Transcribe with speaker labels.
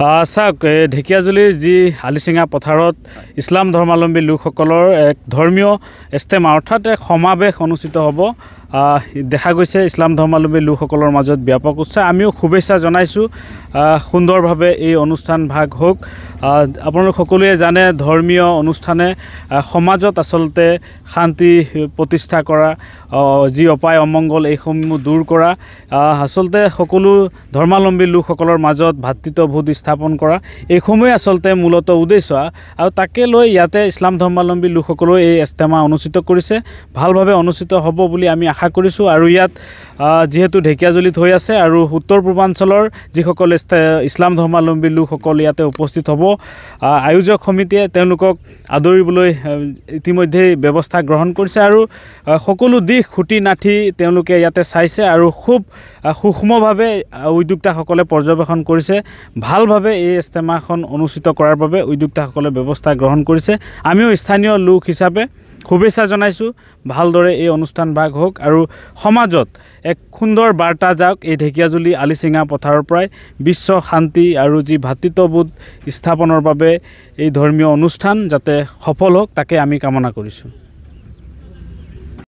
Speaker 1: চাওক ঢেকিয়াজুলিৰ যি আলিচিঙা পথাৰত ইছলাম ধৰ্মাৱলম্বী লোকসকলৰ এক ধৰ্মীয় ইস্তেমা অৰ্থাৎ এক সমাৱেশ অনুষ্ঠিত হ'ব। দেখা গৈছে ইছলাম ধৰ্মাৱলম্বী লোকসকলৰ মাজত ব্যাপক উৎসাহ। আমিও শুভেচ্ছা জনাইছোঁ সুন্দৰভাৱে এই অনুষ্ঠান ভাগ হওক। আপোনালোক সকলোৱে জানে ধৰ্মীয় অনুষ্ঠানে সমাজত আচলতে শান্তি প্ৰতিষ্ঠা কৰা, যি অপায় অমংগল এইসমূহ দূৰ কৰা, আচলতে সকলো ধৰ্মাৱলম্বী লোকসকলৰ মাজত ভাতৃত্ববোধ স্থাপন কৰা, এইসমূহে আচলতে মূলত উদ্দেশ্য। আৰু তাকে লৈ ইয়াতে ইছলাম ধৰ্মাৱলম্বী লোকসকলেও এই ইস্তেমা অনুষ্ঠিত কৰিছে। ভালভাৱে অনুষ্ঠিত হ'ব বুলি আমি আশা কৰিছোঁ। আৰু ইয়াত যিহেতু ঢেকিয়াজুলিত হৈ আছে আৰু উত্তৰ পূৰ্বাঞ্চলৰ যিসকল ইছলাম ধৰ্মাৱলম্বী লোকসকল ইয়াতে উপস্থিত হ'ব, আয়োজক সমিতিয়ে তেওঁলোকক আদৰিবলৈ ইতিমধ্যেই ব্যৱস্থা গ্ৰহণ কৰিছে আৰু সকলো দিশ খুঁটি নাঠি তেওঁলোকে ইয়াতে চাইছে আৰু খুব সূক্ষ্মভাৱে উদ্যোক্তাসকলে পৰ্যবেক্ষণ কৰিছে। ভালভাৱে এই ইস্তেমাখন অনুষ্ঠিত কৰাৰ বাবে উদ্যোক্তাসকলে ব্যৱস্থা গ্ৰহণ কৰিছে। আমিও স্থানীয় লোক হিচাপে শুভেচ্ছা জনাইছোঁ। ভালদৰে এই অনুষ্ঠান ভাগ হওক আৰু সমাজত এক সুন্দৰ বাৰ্তা যাওক এই ঢেকিয়াজুলি আলিচিঙা পথাৰৰ পৰাই বিশ্ব শান্তি আৰু যি ভাতৃত্ববোধ স্থাপনৰ বাবে এই ধৰ্মীয় অনুষ্ঠান যাতে সফল হওক তাকে আমি কামনা কৰিছোঁ।